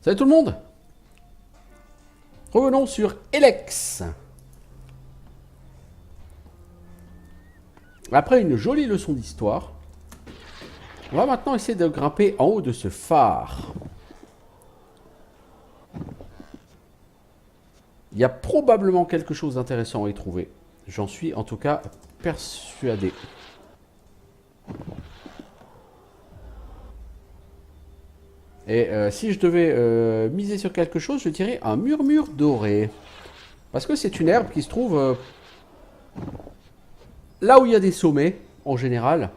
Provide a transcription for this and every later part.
Salut tout le monde. Revenons sur Elex. Après une jolie leçon d'histoire, on va maintenant essayer de grimper en haut de ce phare. Il y a probablement quelque chose d'intéressant à y trouver. J'en suis en tout cas persuadé. Et si je devais miser sur quelque chose, je dirais un murmure doré. Parce que c'est une herbe qui se trouve là où il y a des sommets, en général.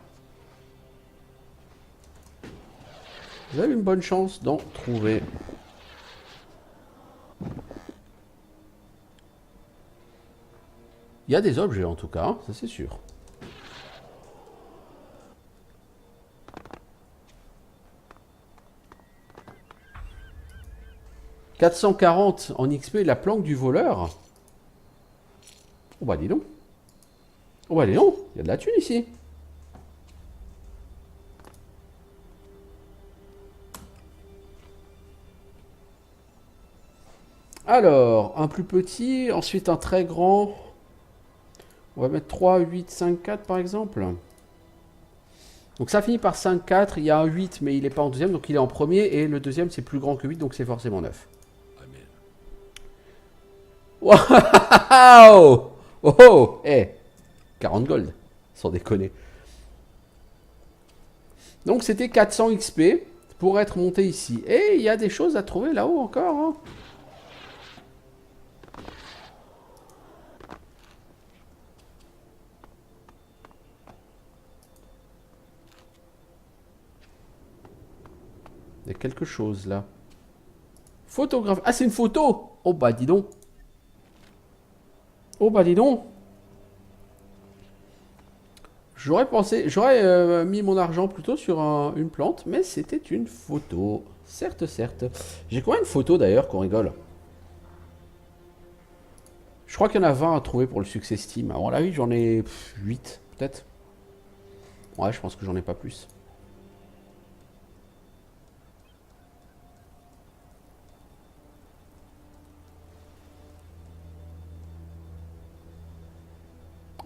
Vous avez une bonne chance d'en trouver. Il y a des objets en tout cas, hein, ça c'est sûr. « 440 en XP, la planque du voleur. » Oh bah dis donc. Oh bah dis donc, il y a de la thune ici. Alors, un plus petit, ensuite un très grand. On va mettre 3, 8, 5, 4 par exemple. Donc ça finit par 5, 4, il y a un 8 mais il n'est pas en deuxième, donc il est en premier. Et le deuxième c'est plus grand que 8, donc c'est forcément 9. Waouh! Oh oh! Eh! 40 gold, sans déconner. Donc c'était 400 XP pour être monté ici. Et il y a des choses à trouver là-haut encore. Hein. Il y a quelque chose là. Photographe. Ah, c'est une photo! Oh bah dis donc. Oh bah dis donc. J'aurais pensé, j'aurais mis mon argent plutôt sur une plante, mais c'était une photo. Certes, certes. J'ai combien de photos d'ailleurs qu'on rigole? Je crois qu'il y en a 20 à trouver pour le succès Steam. À mon avis, j'en ai 8 peut-être. Ouais, je pense que j'en ai pas plus.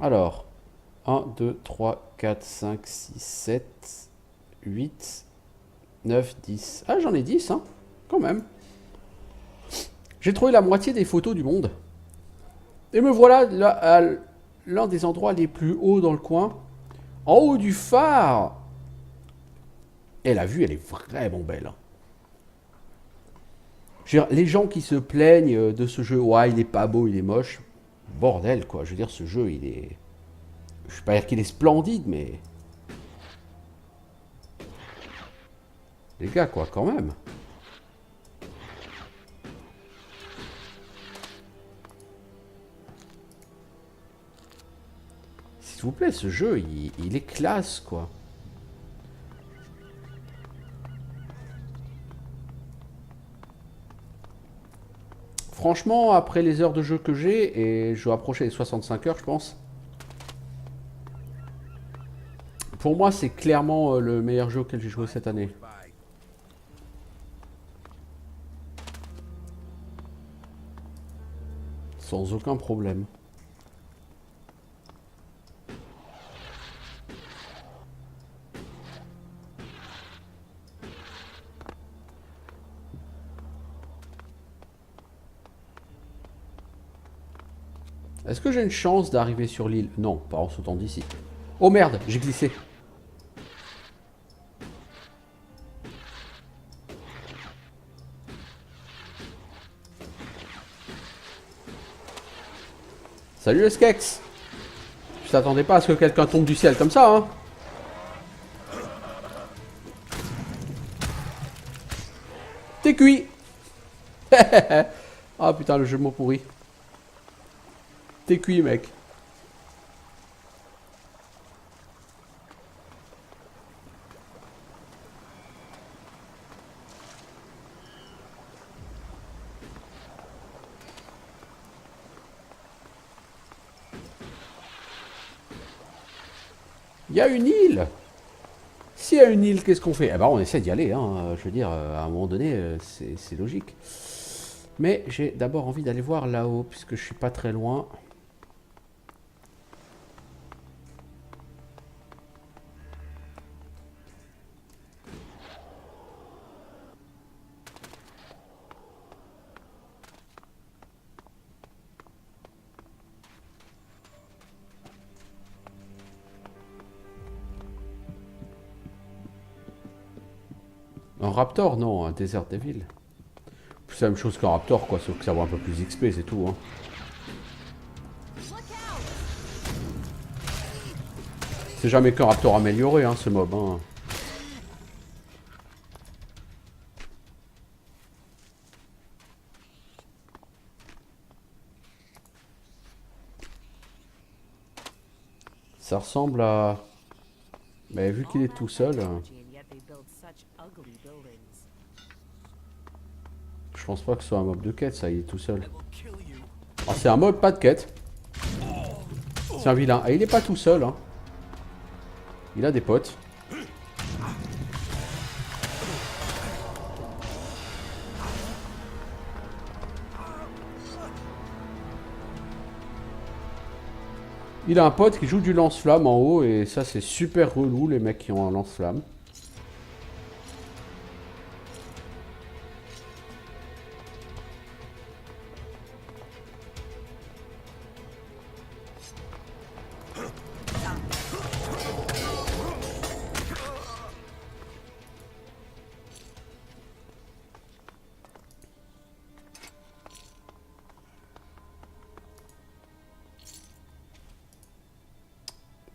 Alors, 1, 2, 3, 4, 5, 6, 7, 8, 9, 10. Ah, j'en ai 10, hein, quand même. J'ai trouvé la moitié des photos du monde. Et me voilà là, à l'un des endroits les plus hauts dans le coin. En haut du phare. Et la vue, elle est vraiment belle. Je veux dire, les gens qui se plaignent de ce jeu, ouais, il est pas beau, il est moche. Bordel, quoi. Je veux dire, ce jeu, il est... Je vais pas dire qu'il est splendide, mais... Les gars, quoi, quand même. S'il vous plaît, ce jeu, il est classe, quoi. Franchement, après les heures de jeu que j'ai, et je vais approcher les 65 heures, je pense. Pour moi, c'est clairement le meilleur jeu auquel j'ai joué cette année. Sans aucun problème. Est-ce que j'ai une chance d'arriver sur l'île? Non, pas en sautant d'ici. Oh merde, j'ai glissé. Salut le Skex. Je t'attendais pas à ce que quelqu'un tombe du ciel comme ça, hein. T'es cuit. Ah putain, le jeu de mots pourri. T'es cuit, mec. Il y a une île. Si y a une île, qu'est-ce qu'on fait? Eh ben, on essaie d'y aller, hein. Je veux dire, à un moment donné, c'est logique. Mais j'ai d'abord envie d'aller voir là-haut, puisque je suis pas très loin. Un Raptor, non, un Desert Devil. C'est la même chose qu'un Raptor, quoi, sauf que ça vaut un peu plus XP, c'est tout, hein. C'est jamais qu'un Raptor amélioré, hein, ce mob, hein. Ça ressemble à... Mais vu qu'il est tout seul, je pense pas que ce soit un mob de quête, ça, il est tout seul. Ah, c'est un mob pas de quête. C'est un vilain. Et il est pas tout seul, hein. Il a des potes. Il a un pote qui joue du lance-flamme en haut et ça c'est super relou les mecs qui ont un lance-flamme.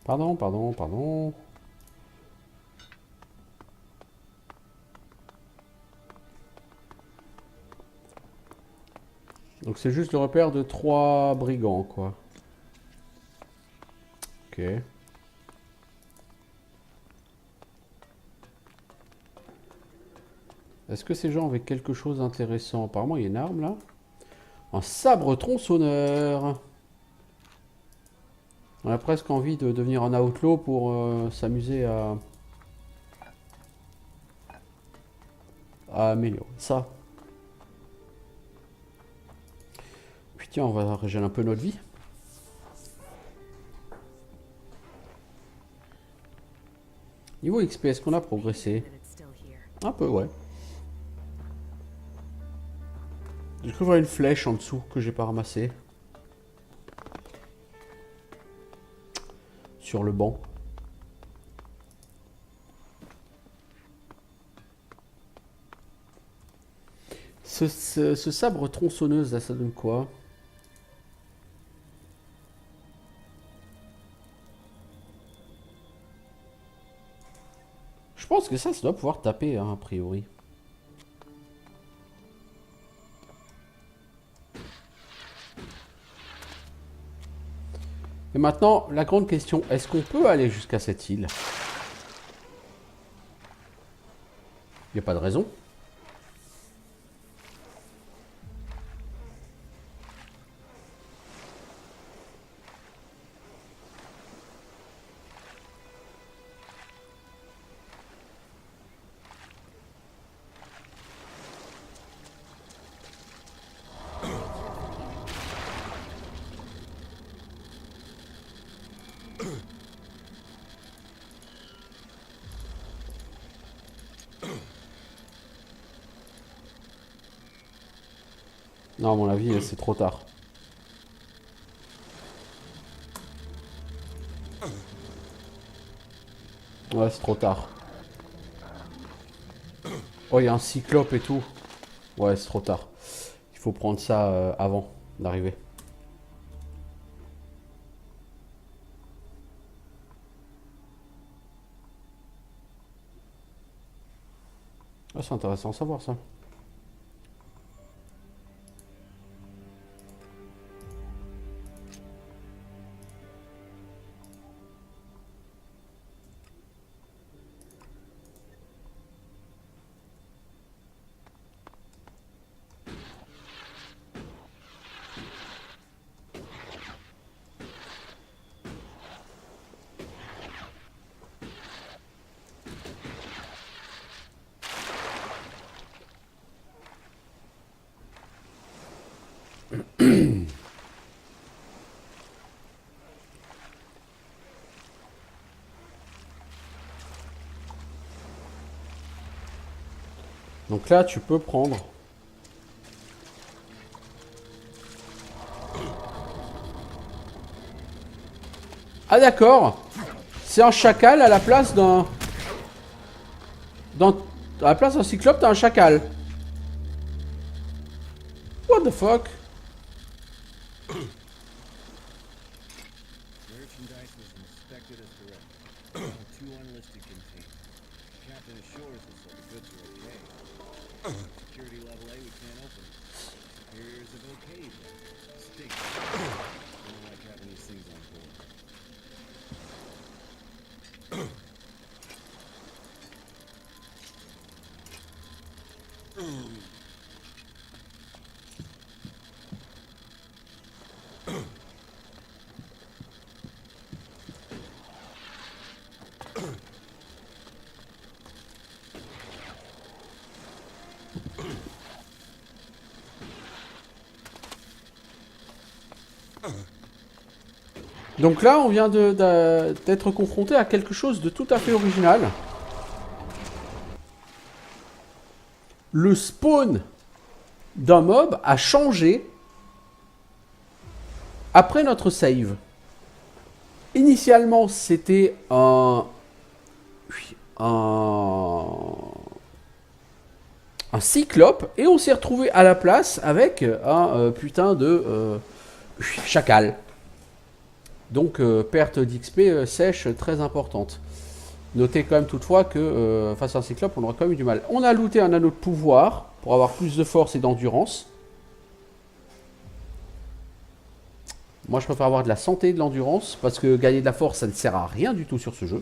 Pardon, pardon, pardon. Donc c'est juste le repère de 3 brigands quoi. Ok. Est-ce que ces gens avaient quelque chose d'intéressant? Apparemment il y a une arme là. Un sabre tronçonneur. On a presque envie de devenir un outlaw pour s'amuser à améliorer ça. Puis tiens, on va régénérer un peu notre vie. Niveau XP, est-ce qu'on a progressé? Un peu, ouais. J'ai cru voir une flèche en dessous que j'ai pas ramassée. Sur le banc. Ce sabre tronçonneuse là, ça donne quoi? Je pense que ça doit pouvoir taper, hein, a priori. Et maintenant, la grande question, est-ce qu'on peut aller jusqu'à cette île? Il n'y a pas de raison. Non, à mon avis, c'est trop tard. Ouais, c'est trop tard. Oh, il y a un cyclope et tout. Ouais, c'est trop tard. Il faut prendre ça avant d'arriver. Ah, c'est intéressant à savoir ça. Donc là, tu peux prendre... Ah d'accord. C'est un chacal à la place d'un... À la place d'un cyclope, t'as un chacal. What the fuck? Donc là, on vient d'être confronté à quelque chose de tout à fait original. Le spawn d'un mob a changé après notre save. Initialement, c'était un cyclope et on s'est retrouvé à la place avec un putain de chacal. Donc perte d'XP sèche très importante. Notez quand même toutefois que face à un cyclope, on aura quand même eu du mal. On a looté un anneau de pouvoir pour avoir plus de force et d'endurance. Moi, je préfère avoir de la santé et de l'endurance parce que gagner de la force, ça ne sert à rien du tout sur ce jeu.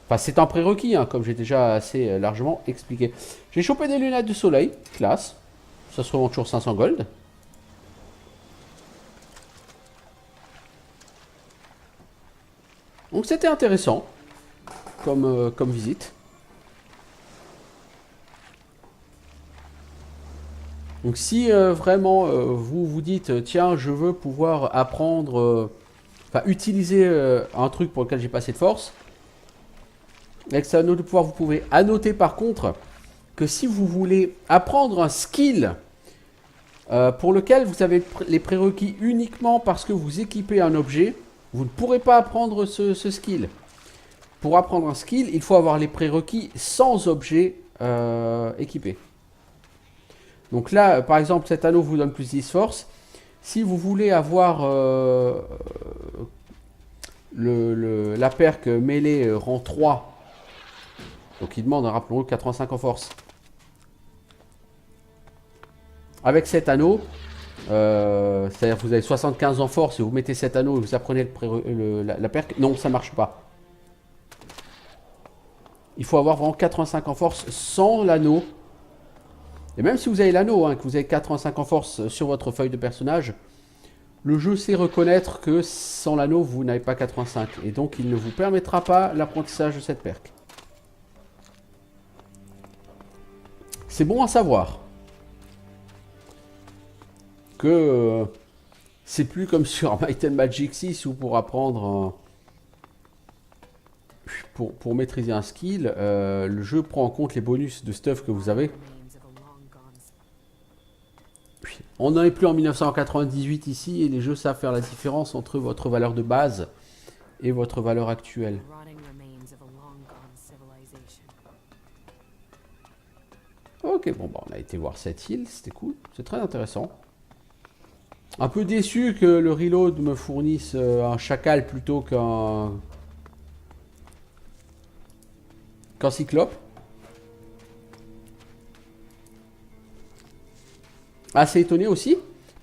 Enfin, c'est un prérequis, hein, comme j'ai déjà assez largement expliqué. J'ai chopé des lunettes de soleil, classe. Ça se revend toujours 500 gold. Donc c'était intéressant comme visite. Donc si vraiment vous vous dites tiens je veux pouvoir apprendre, enfin utiliser un truc pour lequel j'ai pas assez de force, avec cet anneau de pouvoir vous pouvez annoter par contre que si vous voulez apprendre un skill pour lequel vous avez les prérequis uniquement parce que vous équipez un objet, vous ne pourrez pas apprendre ce skill. Pour apprendre un skill, il faut avoir les prérequis sans objet équipé. Donc là, par exemple, cet anneau vous donne plus 10 force. Si vous voulez avoir la perque mêlée rang 3, donc il demande, rappelons-le, 85 en force. Avec cet anneau, c'est-à-dire que vous avez 75 en force et vous mettez cet anneau et vous apprenez la perque, non, ça ne marche pas. Il faut avoir vraiment 85 en force sans l'anneau. Et même si vous avez l'anneau, hein, que vous avez 85 en force sur votre feuille de personnage, le jeu sait reconnaître que sans l'anneau, vous n'avez pas 85. Et donc, il ne vous permettra pas l'apprentissage de cette perque. C'est bon à savoir que c'est plus comme sur Might and Magic 6 où pour apprendre... Pour maîtriser un skill, le jeu prend en compte les bonus de stuff que vous avez. On n'en est plus en 1998 ici et les jeux savent faire la différence entre votre valeur de base et votre valeur actuelle. Ok, bon bah on a été voir cette île, c'était cool, c'est très intéressant. Un peu déçu que le reload me fournisse un chacal plutôt qu'un cyclope. Assez étonné aussi,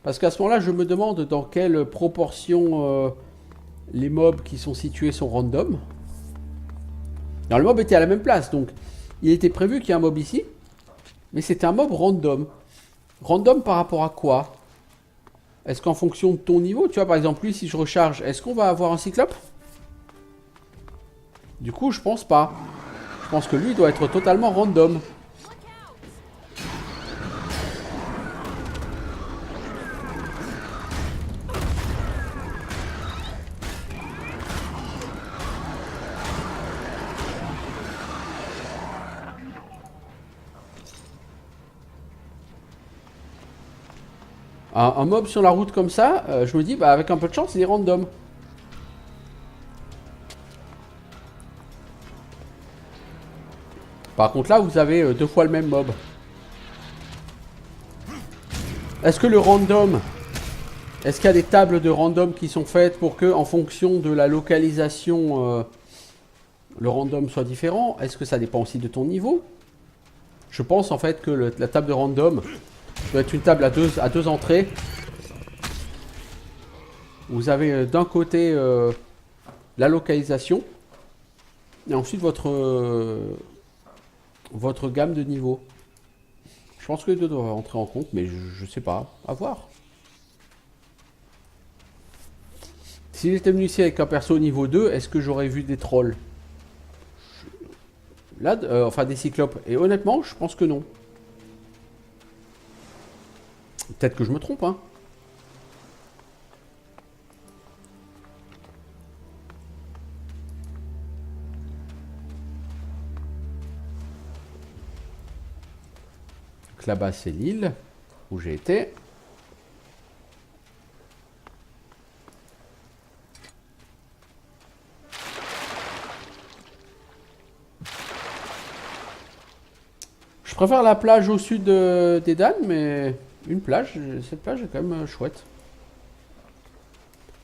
parce qu'à ce moment-là, je me demande dans quelle proportion les mobs qui sont situés sont random. Alors le mob était à la même place, donc il était prévu qu'il y ait un mob ici, mais c'était un mob random. Random par rapport à quoi? Est-ce qu'en fonction de ton niveau, tu vois par exemple lui si je recharge, est-ce qu'on va avoir un cyclope? Du coup je pense pas. Je pense que lui doit être totalement random. Un mob sur la route comme ça, je me dis, bah avec un peu de chance, il est random. Par contre là, vous avez 2 fois le même mob. Est-ce que le random... Est-ce qu'il y a des tables de random qui sont faites pour que, en fonction de la localisation, le random soit différent? Est-ce que ça dépend aussi de ton niveau? Je pense en fait que la table de random doit être une table à deux entrées. Vous avez d'un côté la localisation et ensuite votre gamme de niveau. Je pense que les deux doivent entrer en compte, mais je sais pas. À voir. S'il était venu ici avec un perso au niveau 2, est-ce que j'aurais vu des trolls? Là, enfin des cyclopes. Et honnêtement, je pense que non. Peut-être que je me trompe, hein. Donc là-bas, c'est l'île où j'ai été. Je préfère la plage au sud des Danes, mais cette plage est quand même chouette.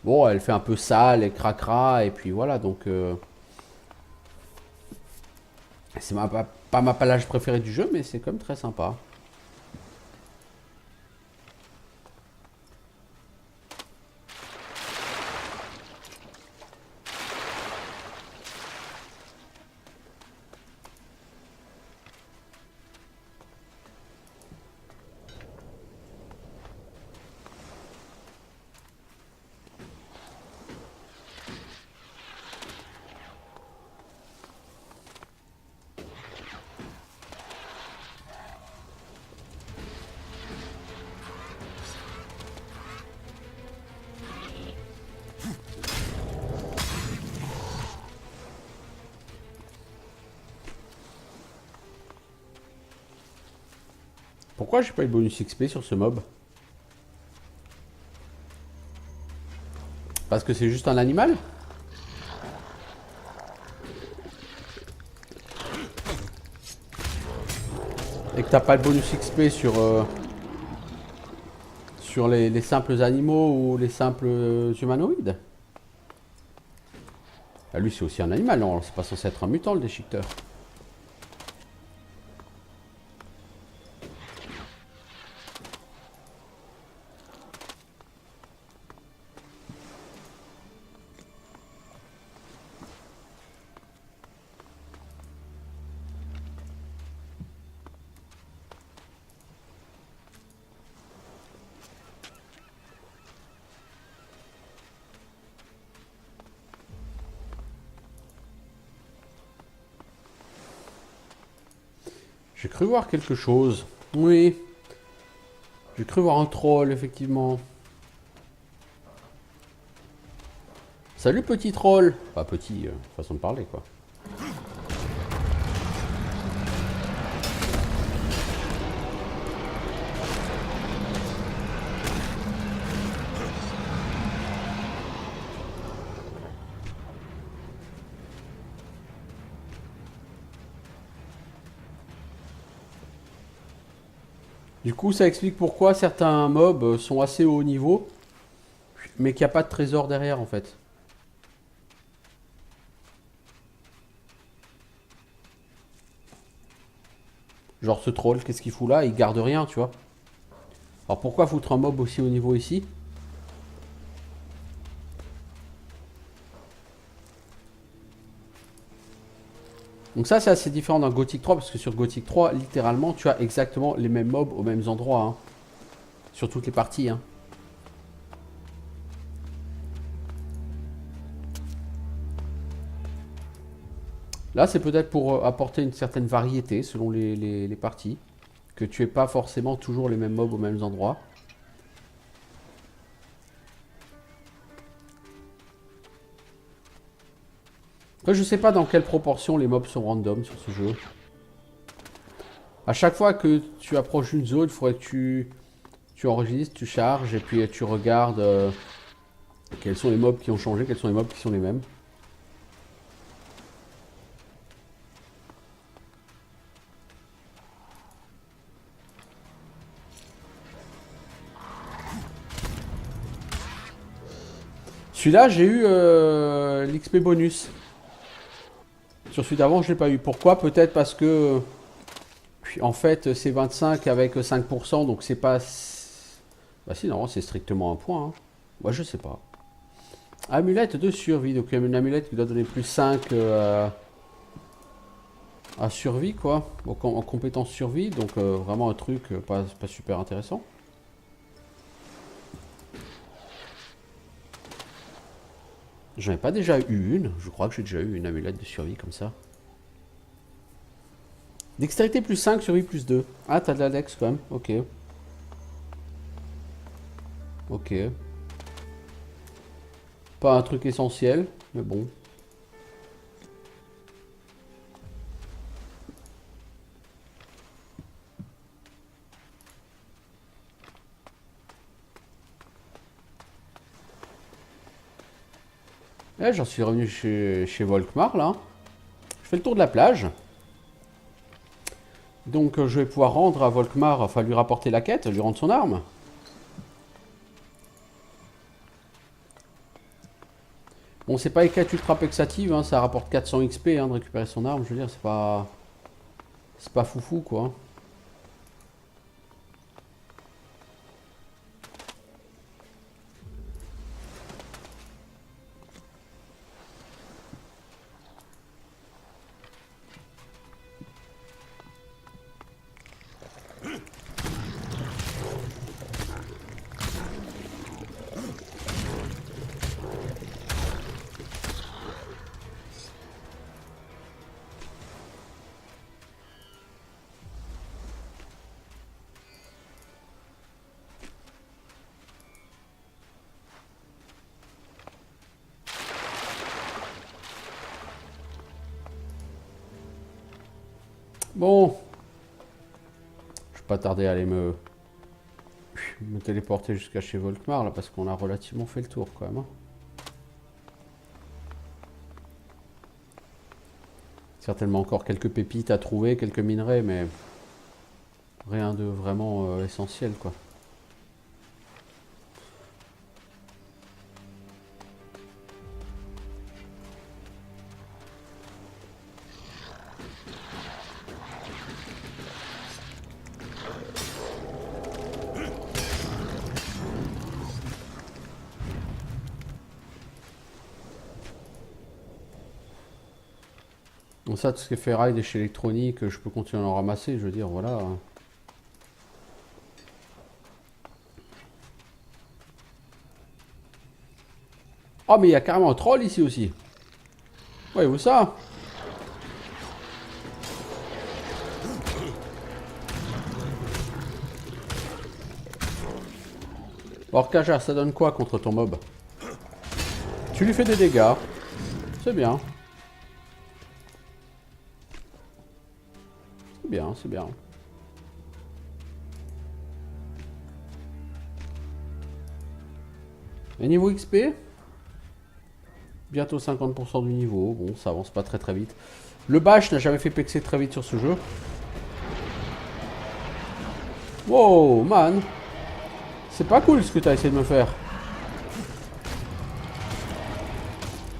Bon, elle fait un peu sale et cracra, et puis voilà, donc... c'est pas ma plage préférée du jeu, mais c'est quand même très sympa. Pourquoi j'ai pas eu le bonus XP sur ce mob? Parce que c'est juste un animal? Et que t'as pas le bonus XP sur les simples animaux ou les simples humanoïdes? Ah, lui c'est aussi un animal, non? C'est pas censé être un mutant le déchiqueteur. J'ai cru voir quelque chose. Oui. J'ai cru voir un troll, effectivement. Salut petit troll. Pas petit, façon de parler quoi. Du coup, ça explique pourquoi certains mobs sont assez haut niveau, mais qu'il n'y a pas de trésor derrière en fait. Genre ce troll, qu'est-ce qu'il fout là? Il garde rien, tu vois. Alors pourquoi foutre un mob aussi haut niveau ici? Donc ça, c'est assez différent d'un Gothic 3, parce que sur Gothic 3, littéralement, tu as exactement les mêmes mobs aux mêmes endroits, hein. Sur toutes les parties, hein. Là, c'est peut-être pour apporter une certaine variété selon les parties. Que tu n'aies pas forcément toujours les mêmes mobs aux mêmes endroits. Après, je sais pas dans quelle proportion les mobs sont random sur ce jeu. À chaque fois que tu approches une zone, il faudrait que Tu enregistres, tu charges et puis tu regardes quels sont les mobs qui ont changé, quels sont les mobs qui sont les mêmes. Celui-là, j'ai eu l'XP bonus. Sur celui d'avant, je l'ai pas eu. Pourquoi? Peut-être parce que en fait, c'est 25 avec 5%, donc c'est pas... Bah si, non, c'est strictement un point. Hein. Moi, je sais pas. Amulette de survie, donc une amulette qui doit donner plus 5 à survie, quoi. Donc, en compétence survie, donc vraiment un truc pas super intéressant. J'en ai pas déjà eu une. Je crois que j'ai déjà eu une amulette de survie comme ça. Dextérité plus 5, survie plus 2. Ah, t'as de la dex quand même. Ok. Ok. Pas un truc essentiel, mais bon. Là, j'en suis revenu chez Volkmar, là. Je fais le tour de la plage. Donc, je vais pouvoir rendre à Volkmar, enfin lui rapporter la quête, lui rendre son arme. Bon, c'est pas éclat ultra pexative, hein, ça rapporte 400 XP hein, de récupérer son arme. Je veux dire, c'est pas. C'est pas foufou, quoi. Bon. Je vais pas tarder à aller me téléporter jusqu'à chez Volkmar, là, parce qu'on a relativement fait le tour, quand même. Hein. Certainement encore quelques pépites à trouver, quelques minerais, mais rien de vraiment essentiel, quoi. Donc ça, tout ce qui est ferraille, déchets électroniques, je peux continuer à en ramasser, je veux dire, voilà. Oh, mais il y a carrément un troll ici aussi. Voyez-vous ça? Orcaja, ça donne quoi contre ton mob? Tu lui fais des dégâts. C'est bien. C'est bien, c'est bien. Et niveau XP? Bientôt 50% du niveau. Bon, ça avance pas très vite. Le bash n'a jamais fait pexer très vite sur ce jeu. Wow, man. C'est pas cool ce que t'as essayé de me faire.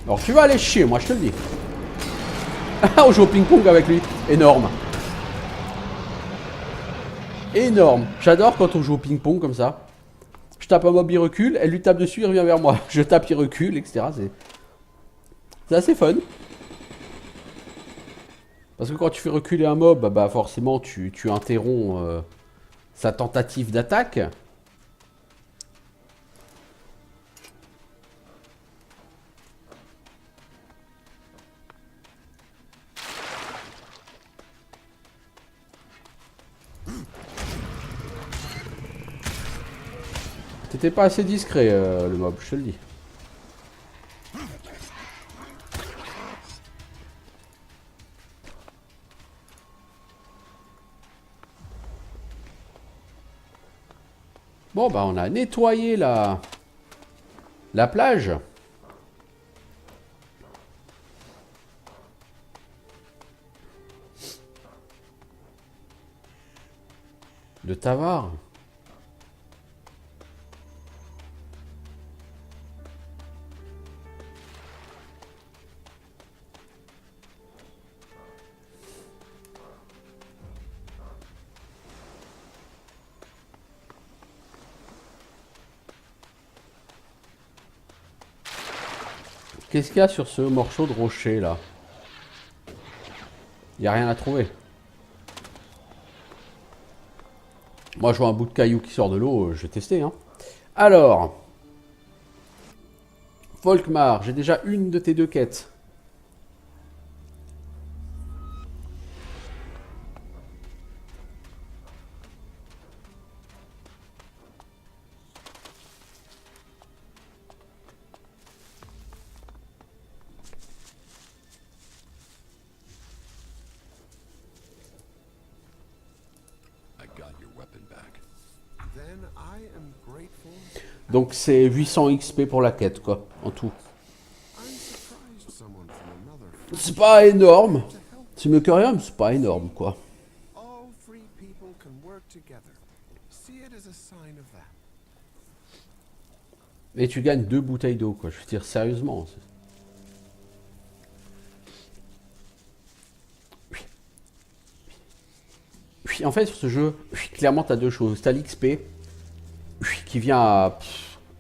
Alors tu vas aller chier, moi je te le dis. On joue au ping-pong avec lui. Énorme. Énorme. J'adore quand on joue au ping-pong comme ça. Je tape un mob, il recule, elle lui tape dessus, il revient vers moi. Je tape, il recule, etc. C'est assez fun. Parce que quand tu fais reculer un mob, bah forcément tu interromps sa tentative d'attaque. T'étais pas assez discret, le mob, je te le dis. Bon, bah, on a nettoyé la plage. Le Tavar. Qu'est-ce qu'il y a sur ce morceau de rocher là? Il n'y a rien à trouver. Moi je vois un bout de caillou qui sort de l'eau, je vais tester. Hein. Alors, Volkmar, j'ai déjà une de tes deux quêtes. Donc c'est 800 XP pour la quête, quoi, en tout. C'est pas énorme. C'est mieux que rien, mais c'est pas énorme, quoi. Et tu gagnes 2 bouteilles d'eau, quoi. Je veux dire, sérieusement. Oui, en fait, sur ce jeu, clairement, tu as deux choses. Tu as l'XP, qui vient à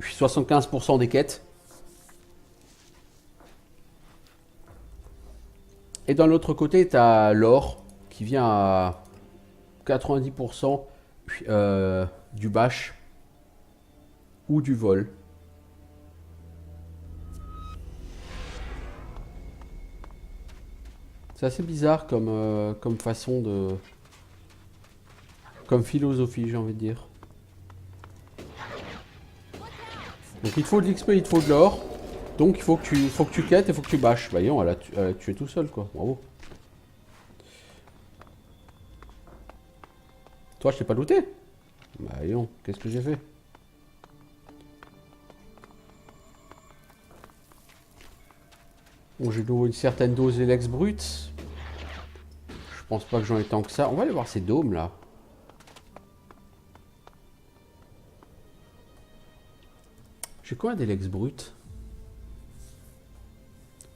75% des quêtes. Et dans l'autre côté, tu as l'or, qui vient à 90% du bash ou du vol. C'est assez bizarre comme façon de... Comme philosophie, j'ai envie de dire. Donc il te faut de l'XP, il te faut de l'or. Donc il faut que tu quêtes et il faut que tu bâches. Bah non, elle a tué tout seul, quoi. Bravo. Toi, je t'ai pas looté. Bah non, qu'est-ce que j'ai fait? Bon, j'ai de nouveau une certaine dose d'Elex brut. Je pense pas que j'en ai tant que ça. On va aller voir ces dômes, là. J'ai combien d'Elex brut?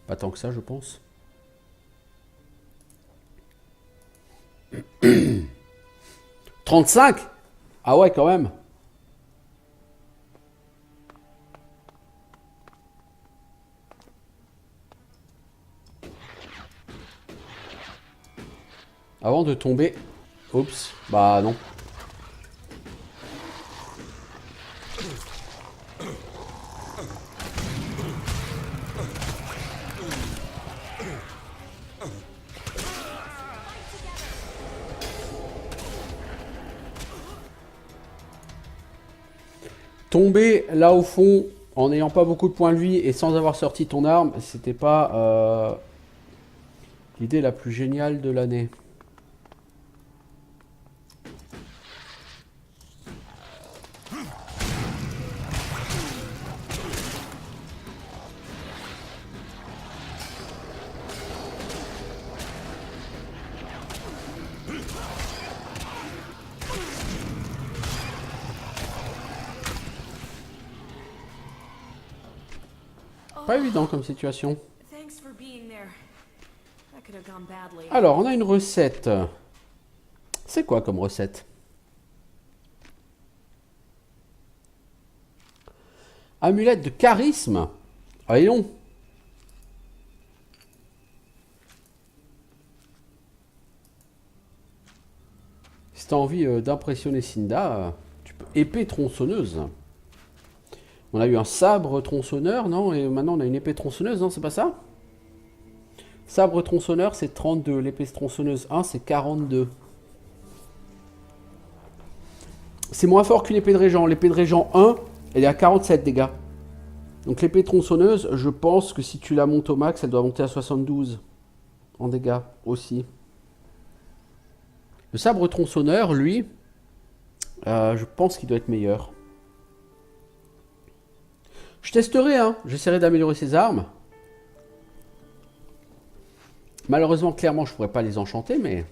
Pas tant que ça, je pense. 35. Ah ouais, quand même. Avant de tomber... Oups, bah non. Tomber là au fond en n'ayant pas beaucoup de points de vie et sans avoir sorti ton arme, c'était pas l'idée la plus géniale de l'année. Pas évident comme situation. Alors, on a une recette. C'est quoi comme recette? Amulette de charisme. Voyons. Si tu as envie d'impressionner Cinda, tu peux épée tronçonneuse. On a eu un sabre tronçonneur, non? Et maintenant on a une épée tronçonneuse, non? C'est pas ça? Sabre tronçonneur, c'est 32. L'épée tronçonneuse 1, c'est 42. C'est moins fort qu'une épée de régent. L'épée de régent 1, elle est à 47 dégâts. Donc l'épée tronçonneuse, je pense que si tu la montes au max, elle doit monter à 72 en dégâts aussi. Le sabre tronçonneur, lui, je pense qu'il doit être meilleur. Je testerai, hein. J'essaierai d'améliorer ces armes. Malheureusement, clairement, je pourrais pas les enchanter, mais...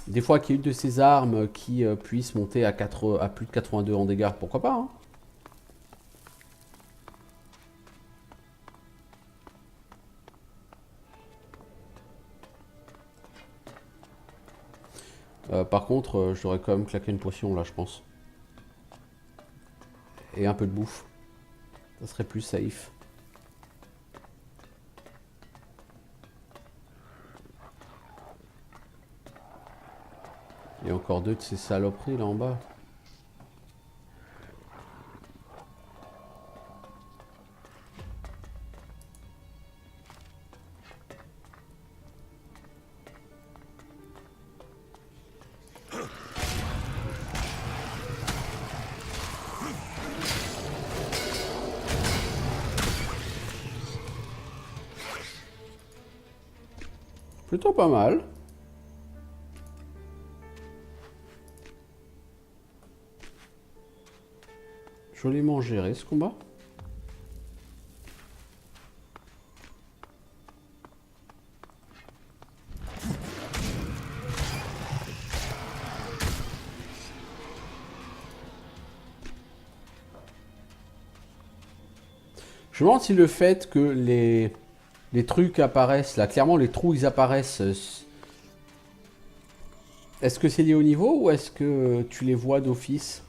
Des fois qu'il y ait une de ces armes qui puisse monter à plus de 82 en dégâts, pourquoi pas, hein. Par contre, je devrais quand même claquer une potion là, je pense. Et un peu de bouffe. Ça serait plus safe. Il y a encore deux de ces saloperies là en bas. Plutôt pas mal. Joliment géré ce combat. Je me demande si le fait que les trucs apparaissent, là, clairement les trous ils apparaissent. Est-ce que c'est lié au niveau ou est-ce que tu les vois d'office?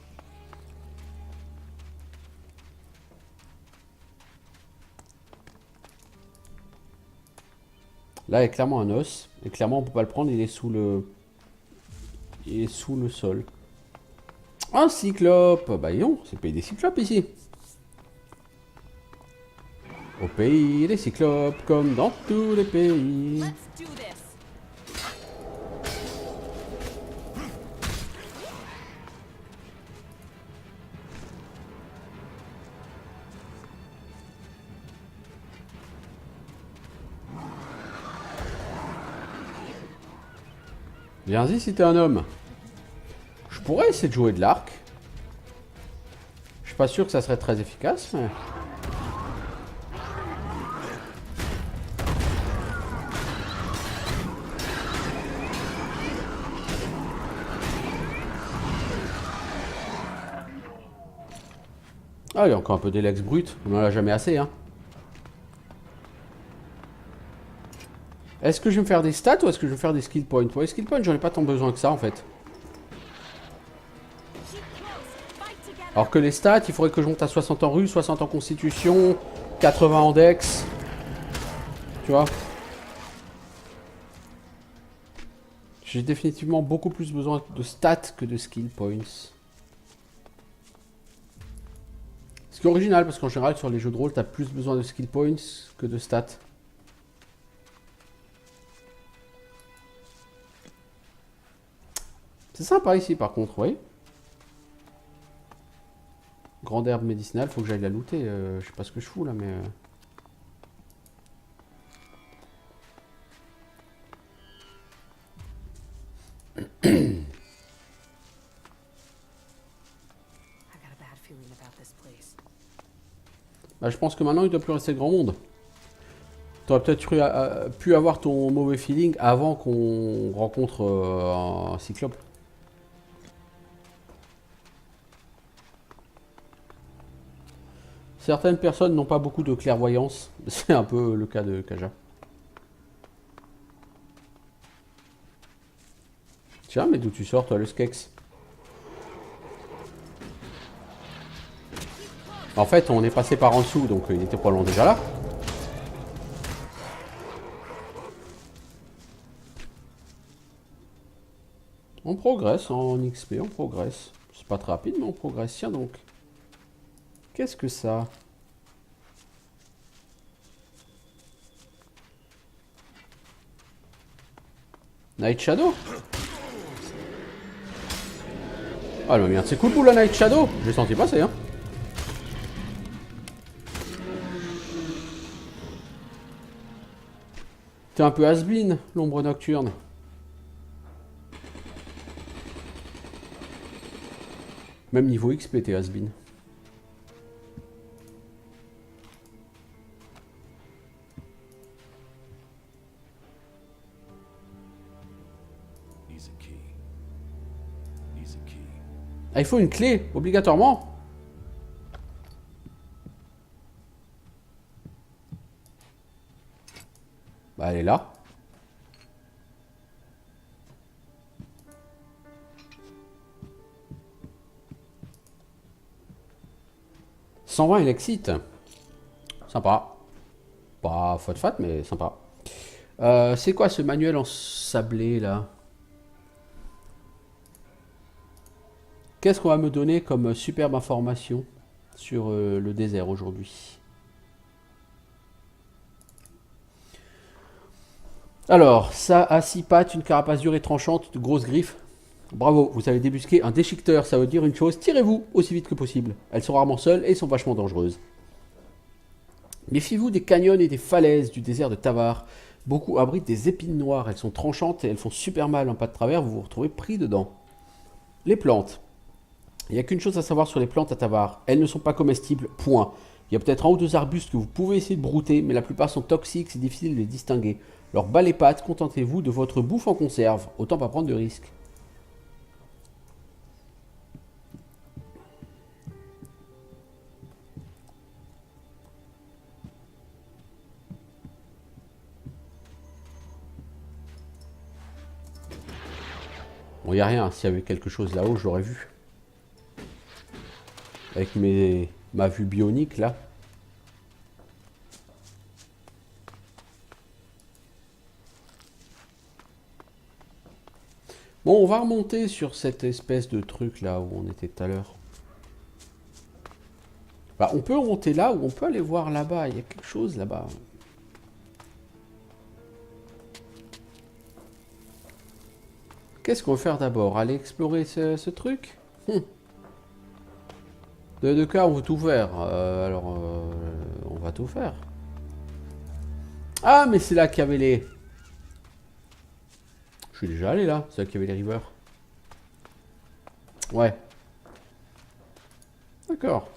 Là il y a clairement un os. Et clairement on peut pas le prendre, il est sous le... Il est sous le sol. Un cyclope! Bah non, c'est le pays des cyclopes ici. Au pays des cyclopes, comme dans tous les pays. Viens-y si t'es un homme. Je pourrais essayer de jouer de l'arc. Je suis pas sûr que ça serait très efficace, mais... Ah, il y a encore un peu d'élex brut. On en a jamais assez, hein. Est-ce que je vais me faire des stats ou est-ce que je vais me faire des skill points? Pour les skill points, j'en ai pas tant besoin que ça, en fait. Alors que les stats, il faudrait que je monte à 60 en rue, 60 en constitution, 80 en dex. Tu vois? J'ai définitivement beaucoup plus besoin de stats que de skill points. Ce qui est original, parce qu'en général, sur les jeux de rôle, t'as plus besoin de skill points que de stats. C'est sympa ici, par contre, oui. Grande herbe médicinale, faut que j'aille la looter. Je sais pas ce que je fous là, mais... Bah, je pense que maintenant, il ne doit plus rester grand monde. Tu aurais peut-être pu avoir ton mauvais feeling avant qu'on rencontre un cyclope. Certaines personnes n'ont pas beaucoup de clairvoyance. C'est un peu le cas de Kaja. Tiens, mais d'où tu sors, toi, le Skex? En fait, on est passé par en dessous, donc il était probablement déjà là. On progresse en XP, on progresse. C'est pas très rapide, mais on progresse. Tiens donc. Qu'est-ce que ça? Night Shadow? Ah, elle m'a mis un de ses coups de boule, la Night Shadow. J'ai senti passer, hein. T'es un peu has-been, l'ombre nocturne. Même niveau XP, t'es has-been. Ah, il faut une clé, obligatoirement. Bah, elle est là. « 120 Elexit. Sympa. Pas fat, mais sympa. C'est quoi ce manuel en sablé, là? Qu'est-ce qu'on va me donner comme superbe information sur le désert aujourd'hui? Alors, ça a 6 pattes, une carapace dure et tranchante, de grosses griffes. Bravo, vous avez débusqué un déchiqueteur, ça veut dire une chose, tirez-vous aussi vite que possible. Elles sont rarement seules et sont vachement dangereuses. Méfiez-vous des canyons et des falaises du désert de Tavar. Beaucoup abritent des épines noires, elles sont tranchantes et elles font super mal en pas de travers, vous vous retrouvez pris dedans. Les plantes. Il n'y a qu'une chose à savoir sur les plantes à Tavar, elles ne sont pas comestibles, point. Il y a peut-être un ou deux arbustes que vous pouvez essayer de brouter, mais la plupart sont toxiques, c'est difficile de les distinguer. Alors bas les pattes, contentez-vous de votre bouffe en conserve, autant pas prendre de risques. Bon, il n'y a rien, s'il y avait quelque chose là-haut, je l'aurais vu. Avec ma vue bionique là. Bon, on va remonter sur cette espèce de truc là où on était tout à l'heure. Bah, on peut remonter là ou on peut aller voir là-bas. Il y a quelque chose là-bas. Qu'est-ce qu'on va faire d'abord? Aller explorer ce truc? De cas, on veut tout faire. On va tout faire. Ah, mais c'est là qu'il y avait les... Je suis déjà allé là. C'est là qu'il y avait les rivers. Ouais. D'accord.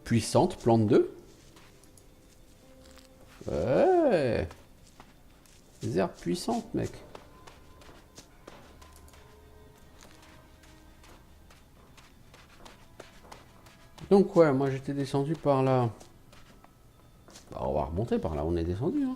Puissante, plante 2. Ouais. Des herbes puissantes, mec. Donc ouais, moi j'étais descendu par là. Bah, on va remonter par là, on est descendu. Hein.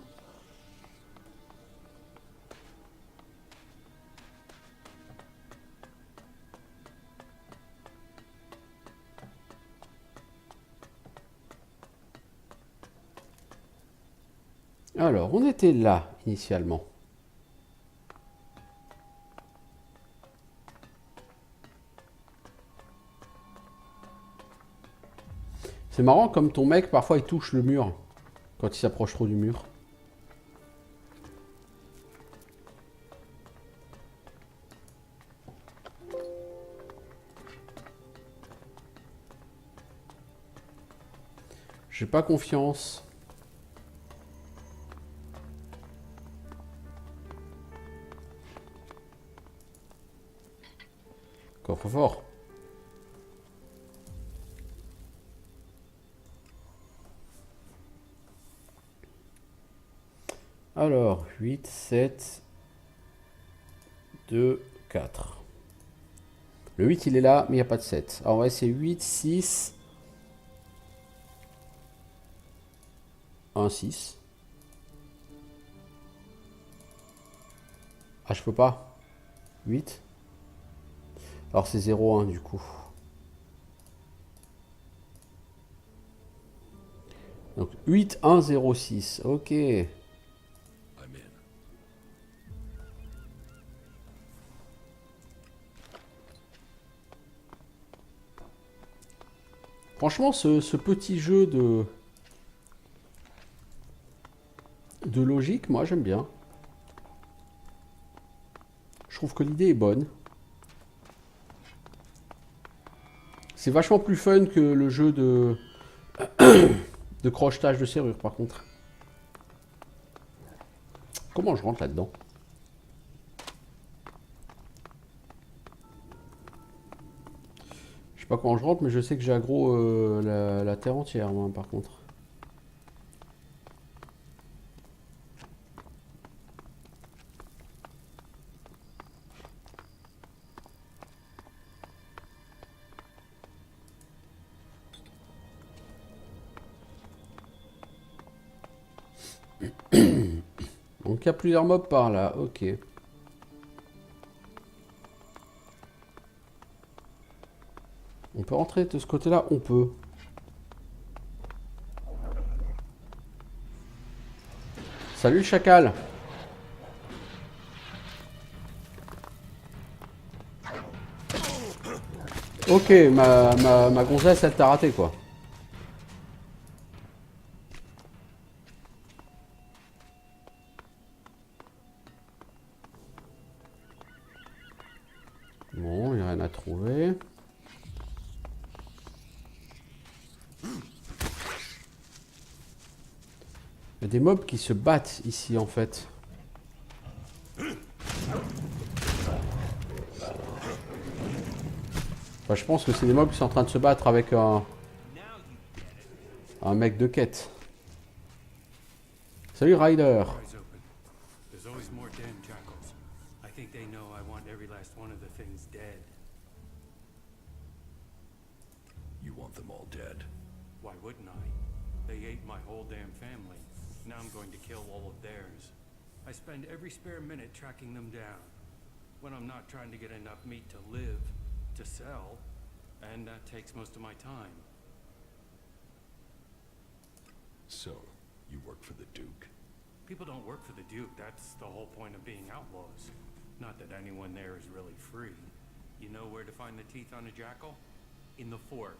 Alors, on était là, initialement. C'est marrant, comme ton mec, parfois, il touche le mur. Quand il s'approche trop du mur. J'ai pas confiance. Coffre-fort. Alors, 8, 7, 2, 4. Le 8, il est là, mais il n'y a pas de 7. Alors, on va essayer 8, 6, 1, 6. Ah, je peux pas. 8. Alors, c'est 0, 1, du coup. Donc, 8, 1, 0, 6. Ok. Franchement, ce petit jeu de logique, moi, j'aime bien. Je trouve que l'idée est bonne. C'est vachement plus fun que le jeu de crochetage de serrure, par contre. Comment je rentre là-dedans? Je sais pas comment je rentre, mais je sais que j'ai aggro la terre entière, moi, par contre. Donc il y a plusieurs mobs par là, ok. On peut rentrer de ce côté-là? On peut. Salut le chacal! Ok, ma gonzesse, elle t'a raté quoi. Bon, il n'y a rien à trouver. Il y a des mobs qui se battent ici en fait. Enfin, je pense que c'est des mobs qui sont en train de se battre avec un mec de quête. Salut Ryder. Eyes open. There's always more damn jackals. I think they know I want every last one of the things dead. You want them all dead? Why wouldn't I? They ate my whole damn family. Now I'm going to kill all of theirs. I spend every spare minute tracking them down. When I'm not trying to get enough meat to live, to sell, and that takes most of my time. So, you work for the Duke? People don't work for the Duke. That's the whole point of being outlaws. Not that anyone there is really free. You know where to find the teeth on a jackal? In the fort.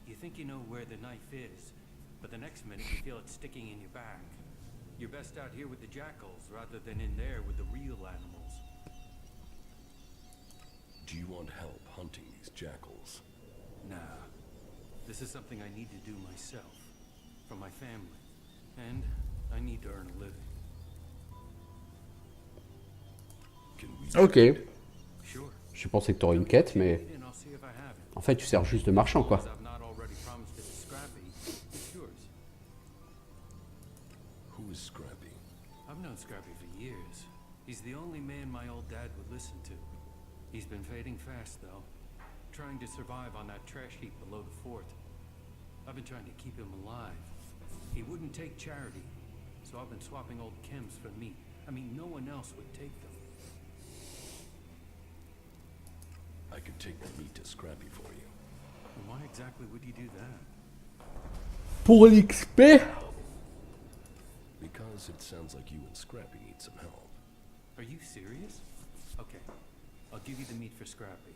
You think you know where the knife is, but the next minute you feel it sticking in your back. You're best out here with the jackals rather than in there with the real animals. Do you want help hunting these jackals? Nah. This is something I need to do myself. For my family. And I need to earn a living. Can we Ok. Sure. Je pensais que tu aurais une quête, mais And I'll see if I have it. en fait tu sers juste de marchand quoi. I've not already promised it to Scrappy. It's yours. Who is Scrappy? I've known Scrappy for years. He's the only man my old dad would listen to. He's been fading fast, though. Trying to survive on that trash heap below the fort. I've been trying to keep him alive. He wouldn't take charity, so I've been swapping old chems for meat. I mean, no one else would take them. I could take the meat to Scrappy for you. And why exactly would you do that? Pour l'XP? Because it sounds like you and Scrappy need some help. Are you serious? Okay, I'll give you the meat for Scrappy.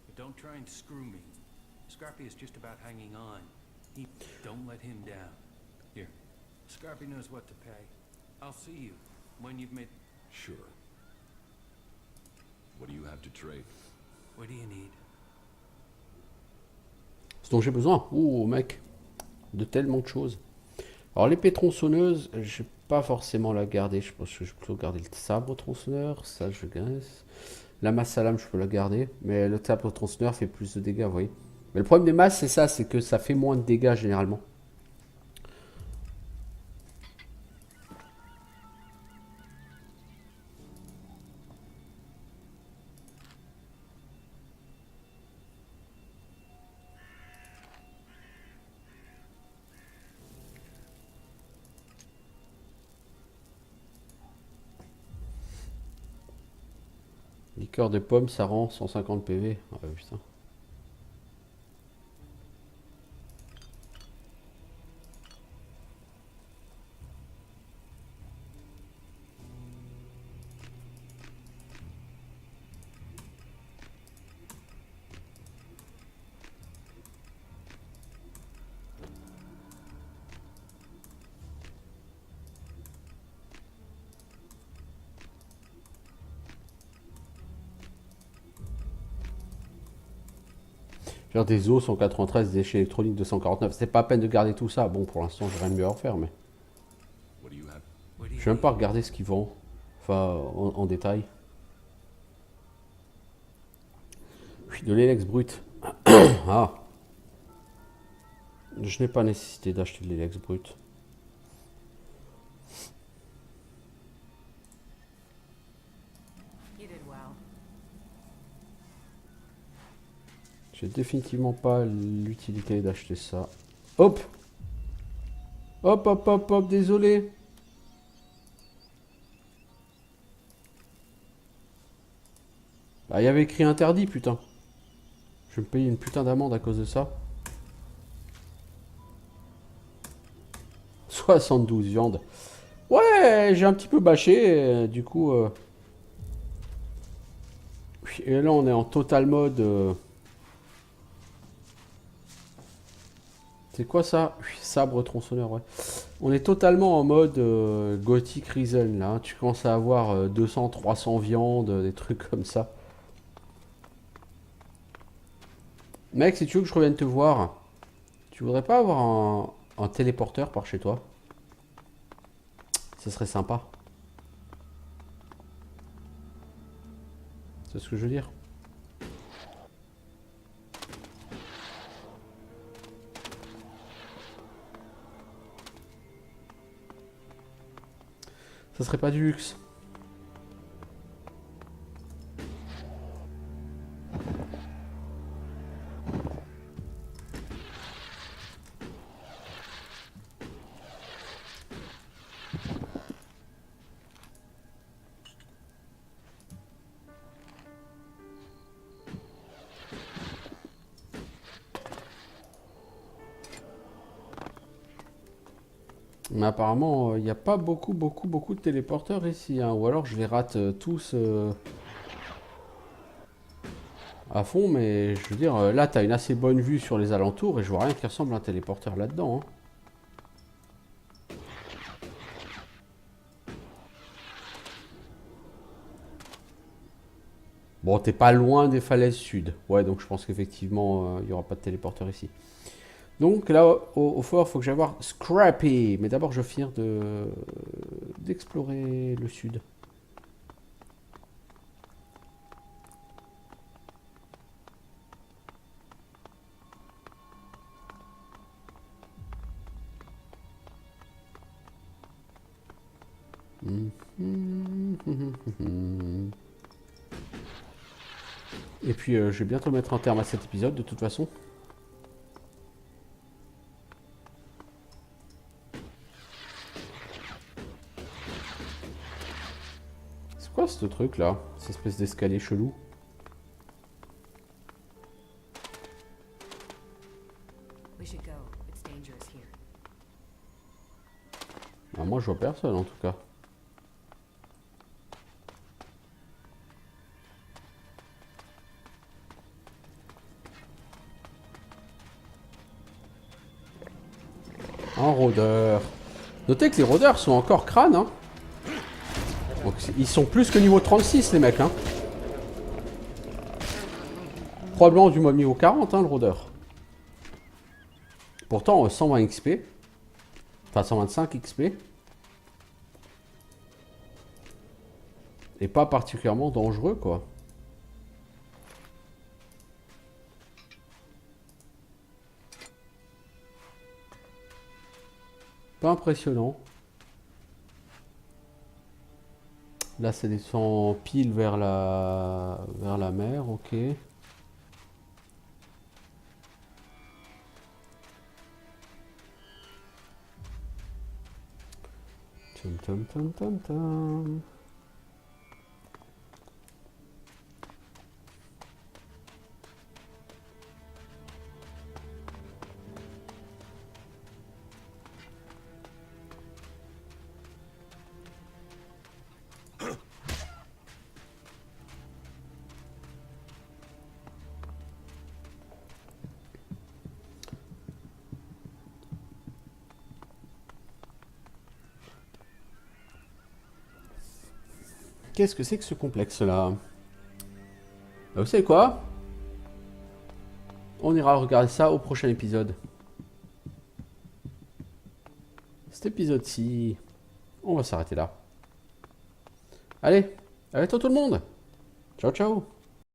But don't try and screw me. Scrappy is just about hanging on. Don't let him down. Here, Scrappy knows what to pay. I'll see you when you've made... Sure. What do you have to trade? What do you need? Ce dont j'ai besoin. Ouh mec. De tellement de choses. Alors l'épée tronçonneuse, je vais pas forcément la garder. Je pense que je vais plutôt garder le sabre tronçonneur. Ça je graisse. La masse à lame je peux la garder. Mais le sabre tronçonneur fait plus de dégâts, vous voyez. Mais le problème des masses c'est ça, c'est que ça fait moins de dégâts généralement. Liqueur de pomme, ça rend 150 PV. Ah ouais, putain. Faire des os 193, des déchets électroniques 249. C'est pas à peine de garder tout ça. Bon, pour l'instant, j'ai rien de mieux à refaire, mais What do you have? What do you je vais même pas need? regarder ce qu'ils vendent. Enfin, en détail. Oui, de l'élex brut. Ah. Je n'ai pas nécessité d'acheter de l'élex brut. You did well. J'ai définitivement pas l'utilité d'acheter ça. Hop! Hop, hop, hop, hop, désolé. Bah, il y avait écrit interdit, putain. Je vais me payer une putain d'amende à cause de ça. 72 viandes. Ouais, j'ai un petit peu bâché, du coup... Et là, on est en total mode... C'est quoi ça? Sabre tronçonneur, ouais. On est totalement en mode Gothic Reason, là. Tu commences à avoir 200, 300 viandes, des trucs comme ça. Mec, si tu veux que je revienne te voir, tu voudrais pas avoir un téléporteur par chez toi? Ce serait sympa. C'est ce que je veux dire. Ça serait pas du luxe. Mais apparemment, il n'y a pas beaucoup de téléporteurs ici, hein. Ou alors je les rate tous à fond, mais je veux dire, là, t'as une assez bonne vue sur les alentours et je vois rien qui ressemble à un téléporteur là-dedans, hein. Bon, t'es pas loin des falaises sud. Ouais, donc je pense qu'effectivement, il n'y aura pas de téléporteur ici. Donc là, au fort, il faut que j'aille voir Scrappy. Mais d'abord, je vais finir d'explorer le sud. Et puis, je vais bientôt mettre un terme à cet épisode, de toute façon. C'est quoi ce truc là? Cette espèce d'escalier chelou. Ah, moi je vois personne en tout cas. Un rôdeur. Notez que les rôdeurs sont encore crânes, hein. Donc, ils sont plus que niveau 36 les mecs, hein. Probablement du mob niveau 40, hein, le rôdeur. Pourtant, 120 XP. Enfin, 125 XP. Et pas particulièrement dangereux, quoi. Pas impressionnant. Là, ça descend pile vers la mer, ok. Tum tum tum tum tum. Qu'est-ce que c'est que ce complexe-là? Vous savez quoi? On ira regarder ça au prochain épisode. Cet épisode-ci, on va s'arrêter là. Allez, à bientôt tout le monde. Ciao, ciao.